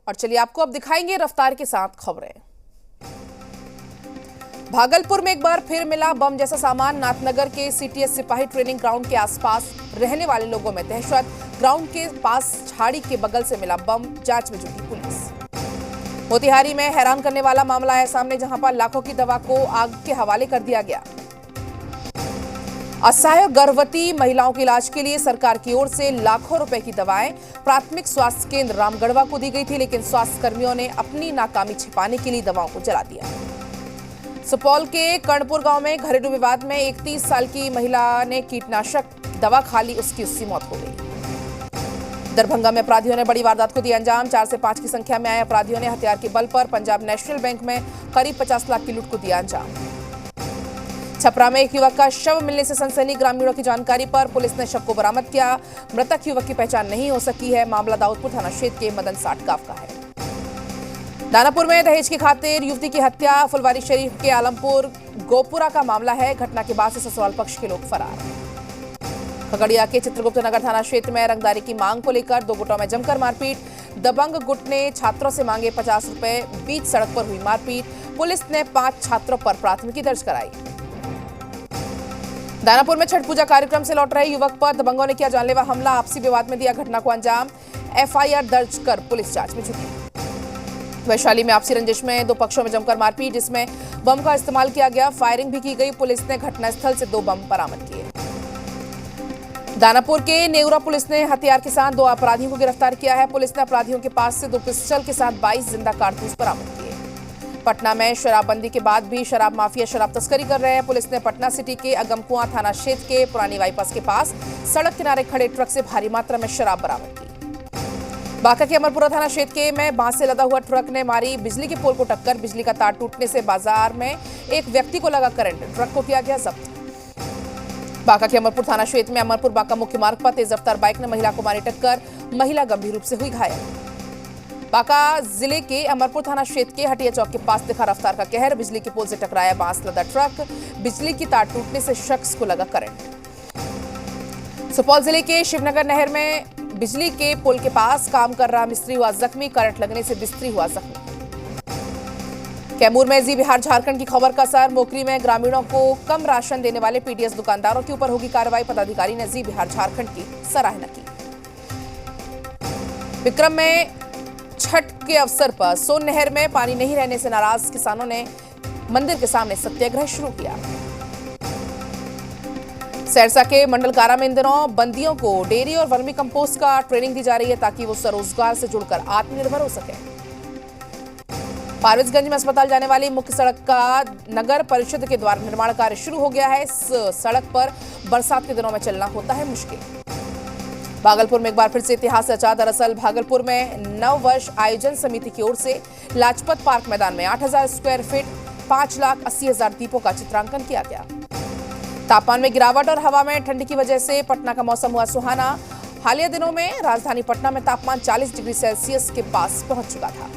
और चलिए आपको अब दिखाएंगे रफ्तार के साथ खबरें। भागलपुर में एक बार फिर मिला बम जैसा सामान। नाथनगर के सीटीएस सिपाही ट्रेनिंग ग्राउंड के आसपास रहने वाले लोगों में दहशत। ग्राउंड के पास झाड़ी के बगल से मिला बम, जांच में जुटी पुलिस। मोतिहारी में हैरान करने वाला मामला आया सामने, जहां पर लाखों की दवा को आग के हवाले कर दिया गया। असहाय गर्भवती महिलाओं के इलाज के लिए सरकार की ओर से लाखों रुपए की दवाएं प्राथमिक स्वास्थ्य केंद्र रामगढ़वा को दी गई थी, लेकिन स्वास्थ्य कर्मियों ने अपनी नाकामी छिपाने के लिए दवाओं को जला दिया। सुपौल के कर्णपुर गांव में घरेलू विवाद में एक 30 साल की महिला ने कीटनाशक दवा खा ली, उसकी मौत हो गई। दरभंगा में अपराधियों ने बड़ी वारदात को दिया अंजाम। 4 से 5 की संख्या में आए अपराधियों ने हथियार के बल पर पंजाब नेशनल बैंक में करीब 50 लाख की लूट को दिया अंजाम। छपरा में एक युवक का शव मिलने से सनसनी। ग्रामीणों की जानकारी पर पुलिस ने शव को बरामद किया। मृतक युवक की पहचान नहीं हो सकी है। मामला दाऊदपुर थाना क्षेत्र के मदन साठ गांव का है। दानापुर में दहेज की खातिर युवती की हत्या। फुलवारी शरीफ के आलमपुर गोपुरा का मामला है। घटना के बाद से ससुराल पक्ष के लोग फरार। खगड़िया के चित्रगुप्त नगर थाना क्षेत्र में रंगदारी की मांग को लेकर 2 गुटों में जमकर मारपीट। दबंग गुट ने छात्रों से मांगे 50 रुपए। बीच सड़क पर हुई मारपीट। पुलिस ने 5 छात्रों पर प्राथमिकी दर्ज कराई। दानापुर में छठ पूजा कार्यक्रम से लौट रहे युवक पर दबंगों ने किया जानलेवा हमला। आपसी विवाद में दिया घटना को अंजाम। एफआईआर दर्ज कर पुलिस जांच में जुटी। वैशाली में आपसी रंजिश में 2 पक्षों में जमकर मारपीट, जिसमें बम का इस्तेमाल किया गया। फायरिंग भी की गई। पुलिस ने घटनास्थल से 2 बम बरामद किए। दानापुर के नेउरा पुलिस ने हथियार के साथ 2 अपराधियों को गिरफ्तार किया है। पुलिस ने अपराधियों के पास से 2 पिस्टल के साथ 22 जिंदा कारतूस बरामद किए। पटना में शराबबंदी के बाद भी शराब माफिया शराब तस्करी कर रहे हैं। पुलिस ने पटना सिटी के अगमकुआं थाना क्षेत्र के पुरानी बाईपास के पास सड़क किनारे खड़े ट्रक से भारी मात्रा में शराब बरामद की। बांका के अमरपुरा थाना क्षेत्र के में बांस से लदा हुआ ट्रक ने मारी बिजली के पोल को टक्कर। बिजली का तार टूटने से बाजार में एक व्यक्ति को लगा करंट। ट्रक को किया गया जब्त। बांका के अमरपुर थाना क्षेत्र में अमरपुर बांका मुख्य मार्ग पर तेज रफ्तार बाइक ने महिला को मारी टक्कर। महिला गंभीर रूप से हुई घायल। बांका जिले के अमरपुर थाना क्षेत्र के हटिया चौक के पास दिखा रफ्तार का कहर। बिजली के पोल से टकराया बांस लदा ट्रक। बिजली की तार टूटने से शख्स को लगा करंट। सुपौल जिले के शिवनगर नहर में बिजली के पुल के पास काम कर रहा मिस्त्री हुआ जख्मी। करंट लगने से मिस्त्री हुआ जख्मी। कैमूर में जी बिहार झारखंड की खबर का असर। मोकरी में ग्रामीणों को कम राशन देने वाले पीडीएस दुकानदारों के ऊपर होगी कार्रवाई। पदाधिकारी ने जी बिहार झारखंड की सराहना की। विक्रम में छठ के अवसर पर सोन नहर में पानी नहीं रहने से नाराज किसानों ने मंदिर के सामने सत्याग्रह शुरू किया। सरसा के मंडल कारा में इन दिनों बंदियों को डेयरी और वर्मी कंपोस्ट का ट्रेनिंग दी जा रही है, ताकि वो स्वरोजगार से जुड़कर आत्मनिर्भर हो सके। पारवेजगंज में अस्पताल जाने वाली मुख्य सड़क का नगर परिषद के द्वारा निर्माण कार्य शुरू हो गया है। इस सड़क पर बरसात के दिनों में चलना होता है मुश्किल। भागलपुर में एक बार फिर से इतिहास रचा। दरअसल भागलपुर में नव वर्ष आयोजन समिति की ओर से लाजपत पार्क मैदान में 8000 स्क्वायर फीट 5,80,000 दीपों का चित्रांकन किया गया। तापमान में गिरावट और हवा में ठंडी की वजह से पटना का मौसम हुआ सुहाना। हालिया दिनों में राजधानी पटना में तापमान 40 डिग्री सेल्सियस के पास पहुंच चुका था।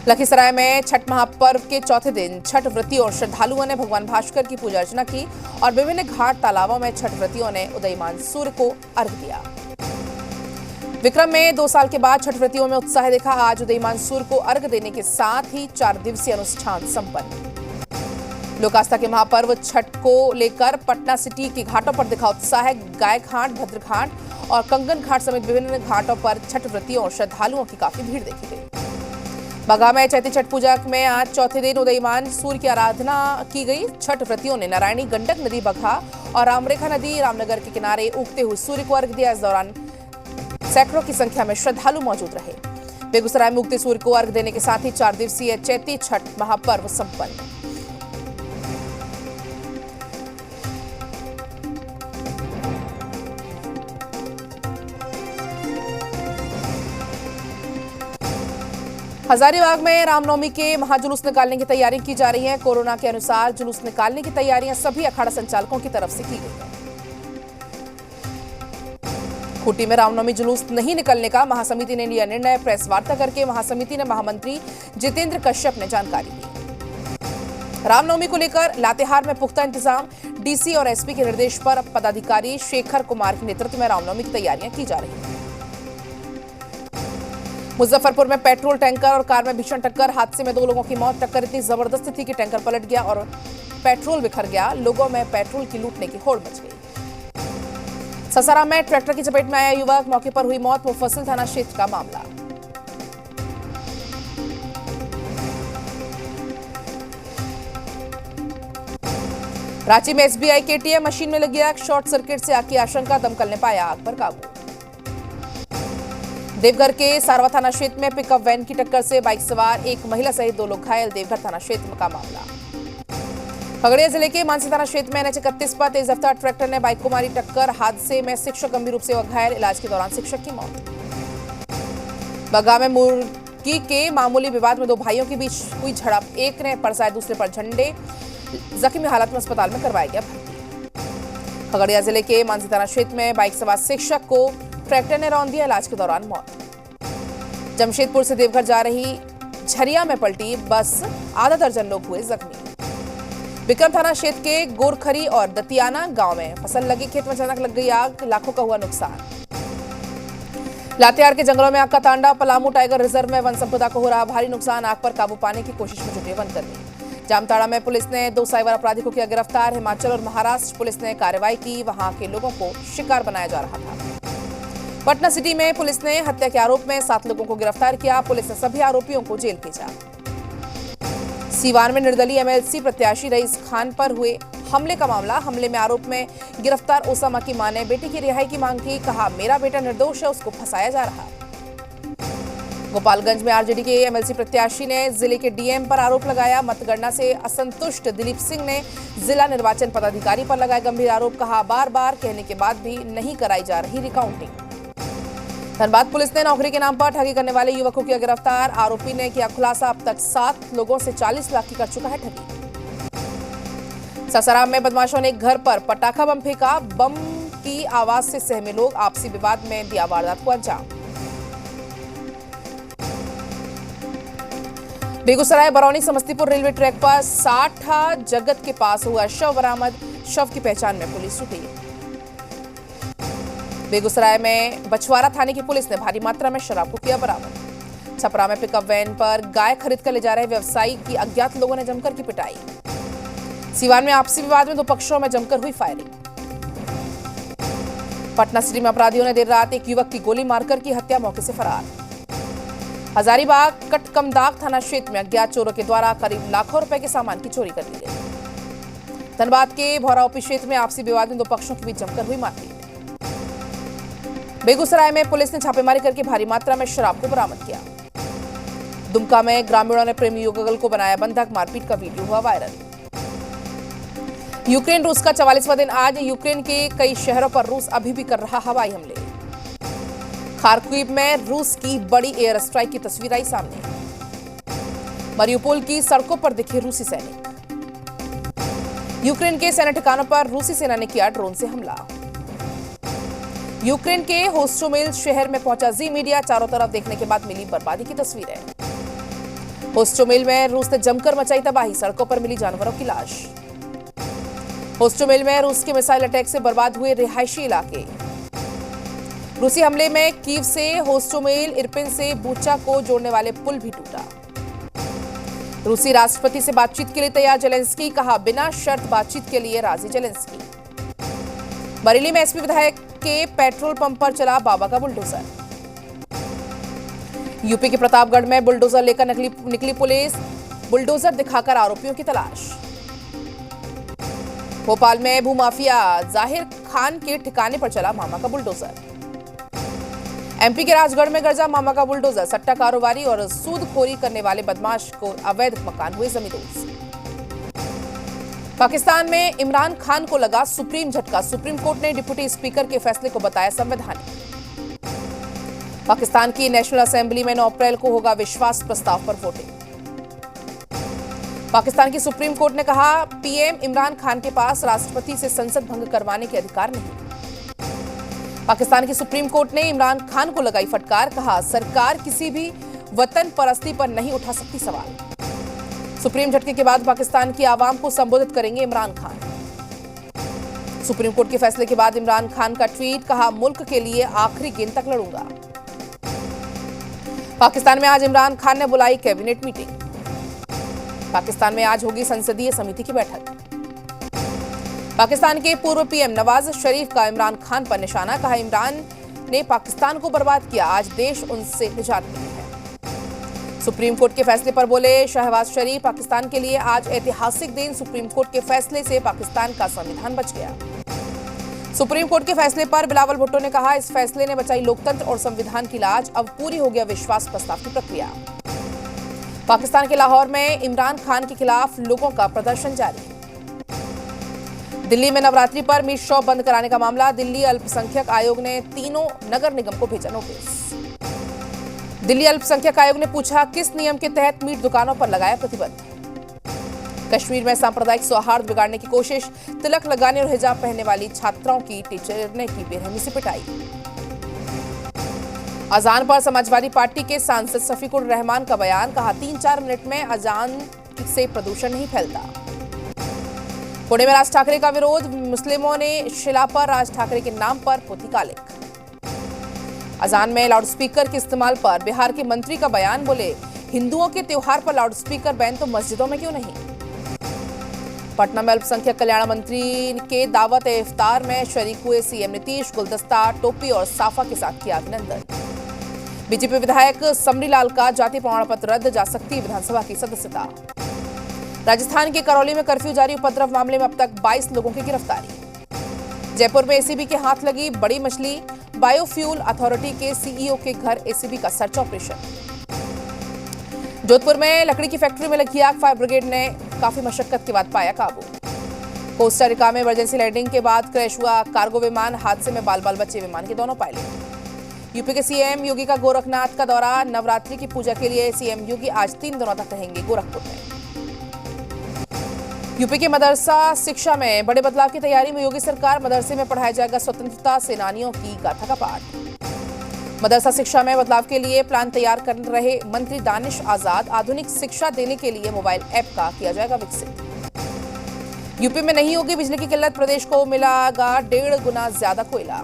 लखीसराय में छठ महापर्व के चौथे दिन छठ व्रतियों और श्रद्धालुओं ने भगवान भास्कर की पूजा अर्चना की और विभिन्न घाट तालाबों में छठ व्रतियों ने उदयमान सूर्य को अर्घ्य दिया। विक्रम में 2 साल के बाद छठ व्रतियों में उत्साह देखा। आज उदयमान सूर्य को अर्घ्य देने के साथ ही 4 दिवसीय अनुष्ठान संपन्न। लोक आस्था के महापर्व छठ को लेकर पटना सिटी के घाटों पर दिखा उत्साह। गाय घाट, भद्र घाट और कंगन घाट समेत विभिन्न घाटों पर छठ व्रतियों और श्रद्धालुओं की काफी भीड़ देखी गई। बगहा में चैती छठ पूजा में आज चौथे दिन उदयमान सूर्य की आराधना की गई। छठ व्रतियों ने नारायणी, गंडक नदी बगहा और रामरेखा नदी रामनगर के किनारे उगते हुए सूर्य को अर्घ्य दिया। इस दौरान सैकड़ों की संख्या में श्रद्धालु मौजूद रहे। बेगूसराय में उगते सूर्य को अर्घ्य देने के साथ ही 4 दिवसीय चैती छठ महापर्व संपन्न। हजारीबाग में रामनवमी के महाजुलूस निकालने की तैयारी की जा रही है। कोरोना के अनुसार जुलूस निकालने की तैयारियां सभी अखाड़ा संचालकों की तरफ से की गई है। खूंटी में रामनवमी जुलूस नहीं निकलने का महासमिति ने लिया निर्णय। प्रेस वार्ता करके महासमिति ने महामंत्री जितेंद्र कश्यप ने जानकारी दी। रामनवमी को लेकर लातेहार में पुख्ता इंतजाम। डीसी और एसपी के निर्देश पर पदाधिकारी शेखर कुमार के नेतृत्व में रामनवमी की तैयारियां की जा रही हैं। मुजफ्फरपुर में पेट्रोल टैंकर और कार में भीषण टक्कर, हादसे में 2 लोगों की मौत। टक्कर इतनी जबरदस्त थी कि टैंकर पलट गया और पेट्रोल बिखर गया। लोगों में पेट्रोल की लूटने की होड़ मच गई। ससाराम में ट्रैक्टर की चपेट में आया युवक, मौके पर हुई मौत। मुफस्सिल थाना क्षेत्र का मामला। रांची में एसबीआई के एटीएम मशीन में लगी आग, शॉर्ट सर्किट से आग की आशंका, दमकल ने पाया आग पर काबू। देवघर के सारवा थाना क्षेत्र में पिकअप वैन की टक्कर से बाइक सवार एक महिला सहित 2 लोग घायल। देवघर थाना क्षेत्र का मामला। खगड़िया जिले के मानसी थाना क्षेत्र में NH-31 पर तेज रफ्तार ट्रैक्टर ने बाइक को मारी टक्कर, हादसे में शिक्षक गंभीर रूप से हुआ घायल। इलाज के दौरान शिक्षक की मौत। बग्गा में मुर्गी के मामूली विवाद में 2 भाइयों के बीच हुई झड़प, एक ने बरसाए दूसरे पर झंडे, जख्मी हालत में अस्पताल में करवाया गया भर्ती। खगड़िया जिले के मानसी थाना क्षेत्र में बाइक सवार शिक्षक को ट्रैक्टर ने रौंद दिया, इलाज के दौरान मौत। जमशेदपुर से देवघर जा रही झरिया में पलटी बस, आधा दर्जन लोग हुए जख्मी। विक्रम थाना क्षेत्र के गोरखरी और दतियाना गांव में फसल लगे खेत में अचानक लग गई आग, लाखों का हुआ नुकसान। लातेहार के जंगलों में आग का तांडव, पलामू टाइगर रिजर्व में वन संपदा को हो रहा भारी नुकसान। आग पर काबू पाने की कोशिश में जुटे वनकर्मी। जामताड़ा में पुलिस ने 2 साइबर अपराधी को किया गिरफ्तार। हिमाचल और महाराष्ट्र पुलिस ने कार्रवाई की, वहां के लोगों को शिकार बनाया जा रहा था। पटना सिटी में पुलिस ने हत्या के आरोप में 7 लोगों को गिरफ्तार किया। पुलिस ने सभी आरोपियों को जेल भेजा। सीवान में निर्दलीय एमएलसी प्रत्याशी रईस खान पर हुए हमले का मामला, हमले में आरोप में गिरफ्तार ओसामा की मां ने बेटी की रिहाई की मांग की, कहा मेरा बेटा निर्दोष है, उसको फंसाया जा रहा। गोपालगंज में आरजेडी के एमएलसी प्रत्याशी ने जिले के डीएम पर आरोप लगाया। मतगणना से असंतुष्ट दिलीप सिंह ने जिला निर्वाचन पदाधिकारी पर लगाए गंभीर आरोप, कहा बार बार कहने के बाद भी नहीं कराई जा रही रिकाउंटिंग। धनबाद पुलिस ने नौकरी के नाम पर ठगी करने वाले युवक को किया गिरफ्तार। आरोपी ने किया खुलासा, अब तक 7 लोगों से 40 लाख की कर चुका है ठगी। ससाराम में बदमाशों ने एक घर पर पटाखा बम फेंका, बम की आवाज से सहमे लोग, आपसी विवाद में दिया वारदात को अंजाम। बेगूसराय बरौनी समस्तीपुर रेलवे ट्रैक पर 60 जगत के पास हुआ शव बरामद, शव की पहचान में पुलिस जुटी। बेगूसराय में बछवारा थाने की पुलिस ने भारी मात्रा में शराब को किया बरामद। छपरा में पिकअप वैन पर गाय खरीद कर ले जा रहे व्यवसायी की अज्ञात लोगों ने जमकर की पिटाई। सीवान में आपसी विवाद में 2 पक्षों में जमकर हुई फायरिंग। पटना सिटी में अपराधियों ने देर रात एक युवक की गोली मारकर की हत्या, मौके से फरार। हजारीबाग कटकमदाग थाना क्षेत्र में अज्ञात चोरों के द्वारा करीब लाखों रुपए के सामान की चोरी कर ली गई। धनबाद के भौरा ओपी क्षेत्र में आपसी विवाद में 2 पक्षों के बीच जमकर हुई मारपीट। बेगूसराय में पुलिस ने छापेमारी करके भारी मात्रा में शराब को बरामद किया। दुमका में ग्रामीणों ने प्रेमी युगल को बनाया बंधक, मारपीट का वीडियो हुआ वायरल। यूक्रेन रूस का 44वां दिन आज, यूक्रेन के कई शहरों पर रूस अभी भी कर रहा हवाई हमले। खार्किव में रूस की बड़ी एयर स्ट्राइक की तस्वीर आई सामने। मरियुपोल की सड़कों पर दिखे रूसी सैनिक। यूक्रेन के सैन्य ठिकानों पर रूसी सेना ने किया ड्रोन से हमला। यूक्रेन के होस्टोमेल शहर में पहुंचा जी मीडिया, चारों तरफ देखने के बाद मिली बर्बादी की तस्वीरें। होस्टोमेल में रूस ने जमकर मचाई तबाही, सड़कों पर मिली जानवरों की लाश। होस्टोमेल में रूस के मिसाइल अटैक से बर्बाद हुए रिहायशी इलाके। रूसी हमले में कीव से होस्टोमेल, इरपिन से बूचा को जोड़ने वाले पुल भी टूटा। रूसी राष्ट्रपति से बातचीत के लिए तैयार जेलेंस्की, कहा बिना शर्त बातचीत के लिए राजी जेलेंस्की। बरेली में एसपी विधायक के पेट्रोल पंप पर चला बाबा का बुलडोजर। यूपी के प्रतापगढ़ में बुलडोजर लेकर निकली पुलिस, बुलडोजर दिखाकर आरोपियों की तलाश। भोपाल में भूमाफिया जाहिर खान के ठिकाने पर चला मामा का बुलडोजर। एमपी के राजगढ़ में गरजा मामा का बुलडोजर, सट्टा कारोबारी और सूदखोरी करने वाले बदमाश को अवैध मकान हुए जमींदोज। पाकिस्तान में इमरान खान को लगा सुप्रीम झटका, सुप्रीम कोर्ट ने डिप्टी स्पीकर के फैसले को बताया संवैधानिक। पाकिस्तान की नेशनल असेंबली में 9 अप्रैल को होगा विश्वास प्रस्ताव पर वोटिंग। पाकिस्तान की सुप्रीम कोर्ट ने कहा पीएम इमरान खान के पास राष्ट्रपति से संसद भंग करवाने के अधिकार नहीं। पाकिस्तान की सुप्रीम कोर्ट ने इमरान खान को लगाई फटकार, कहा सरकार किसी भी वतन परस्ती पर नहीं उठा सकती सवाल। सुप्रीम झटके के बाद पाकिस्तान की आवाम को संबोधित करेंगे इमरान खान। सुप्रीम कोर्ट के फैसले के बाद इमरान खान का ट्वीट, कहा मुल्क के लिए आखिरी गेंद तक लड़ूंगा। पाकिस्तान में आज इमरान खान ने बुलाई कैबिनेट मीटिंग। पाकिस्तान में आज होगी संसदीय समिति की बैठक। पाकिस्तान के पूर्व पीएम नवाज शरीफ का इमरान खान पर निशाना, कहा इमरान ने पाकिस्तान को बर्बाद किया, आज देश उनसे निजात मिली है। सुप्रीम कोर्ट के फैसले पर बोले शहबाज शरीफ, पाकिस्तान के लिए आज ऐतिहासिक दिन, सुप्रीम कोर्ट के फैसले से पाकिस्तान का संविधान बच गया। सुप्रीम कोर्ट के फैसले पर बिलावल भुट्टो ने कहा, इस फैसले ने बचाई लोकतंत्र और संविधान की लाज, अब पूरी हो गया विश्वास प्रस्ताव की प्रक्रिया। पाकिस्तान के लाहौर में इमरान खान के खिलाफ लोगों का प्रदर्शन जारी। दिल्ली में नवरात्रि पर मीट शॉप बंद कराने का मामला, दिल्ली अल्पसंख्यक आयोग ने तीनों नगर निगम को भेजा नोटिस। दिल्ली अल्पसंख्यक आयोग ने पूछा, किस नियम के तहत मीट दुकानों पर लगाया प्रतिबंध। कश्मीर में सांप्रदायिक सौहार्द बिगाड़ने की कोशिश, तिलक लगाने और हिजाब पहनने वाली छात्राओं की टीचर ने की बेरहमी से पिटाई। अजान पर समाजवादी पार्टी के सांसद शफीकुर रहमान का बयान, कहा 3-4 मिनट में अजान से प्रदूषण नहीं फैलता। पुणे में राज ठाकरे का विरोध, मुस्लिमों ने शिला पर राज ठाकरे के नाम पर पोती कालिक। अजान में लाउडस्पीकर के इस्तेमाल पर बिहार के मंत्री का बयान, बोले हिंदुओं के त्योहार पर लाउडस्पीकर बैन तो मस्जिदों में क्यों नहीं। पटना में अल्पसंख्यक कल्याण मंत्री के दावत इफ्तार में शरीक हुए सीएम नीतीश, गुलदस्ता, टोपी और साफा के साथ किया अभिनंदन। बीजेपी विधायक समरीलाल का जाति प्रमाण पत्र रद्द, जा सकती विधानसभा की सदस्यता। राजस्थान के करौली में कर्फ्यू जारी, उपद्रव मामले में अब तक 22 लोगों की गिरफ्तारी। जयपुर में एसीबी के हाथ लगी बड़ी मछली, बायोफ्यूल अथॉरिटी के सीईओ के घर एसीबी का सर्च ऑपरेशन। जोधपुर में लकड़ी की फैक्ट्री में लगी आग, फायर ब्रिगेड ने काफी मशक्कत के बाद पाया काबू। कोस्टारिका में इमरजेंसी लैंडिंग के बाद क्रैश हुआ कार्गो विमान, हादसे में बाल बाल बचे विमान के दोनों पायलट। यूपी के सीएम योगी का गोरखनाथ का दौरा, नवरात्रि की पूजा के लिए सीएम योगी आज 3 दिनों तक रहेंगे गोरखपुर में। यूपी के मदरसा शिक्षा में बड़े बदलाव की तैयारी में योगी सरकार, मदरसे में पढ़ाया जाएगा स्वतंत्रता सेनानियों की गाथा का पाठ। मदरसा शिक्षा में बदलाव के लिए प्लान तैयार कर रहे मंत्री दानिश आजाद, आधुनिक शिक्षा देने के लिए मोबाइल ऐप का किया जाएगा विकसित। यूपी में नहीं होगी बिजली की किल्लत, प्रदेश को मिलेगा 1.5 गुना ज्यादा कोयला।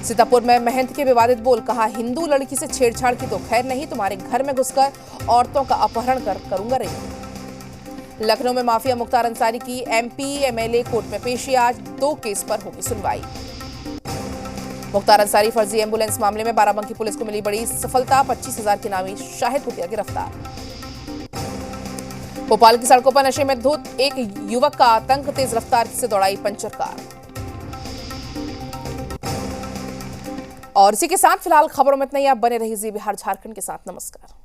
सीतापुर में महंत के विवादित बोल, कहा हिंदू लड़की से छेड़छाड़ की तो खैर नहीं, तुम्हारे घर में घुसकर औरतों का अपहरण करूंगा रेप। लखनऊ में माफिया मुख्तार अंसारी की एमपी एमएलए कोर्ट में पेशी, आज 2 केस पर होगी सुनवाई। मुख्तार अंसारी फर्जी एम्बुलेंस मामले में बाराबंकी पुलिस को मिली बड़ी सफलता, 25,000 के नामी शाहिद को किया गिरफ्तार। भोपाल की सड़कों पर नशे में धुत एक युवक का आतंक, तेज रफ्तार से दौड़ाई पंचर कार। और इसी के साथ फिलहाल खबरों में इतना ही। आप बने रहिए जी बिहार झारखंड के साथ। नमस्कार।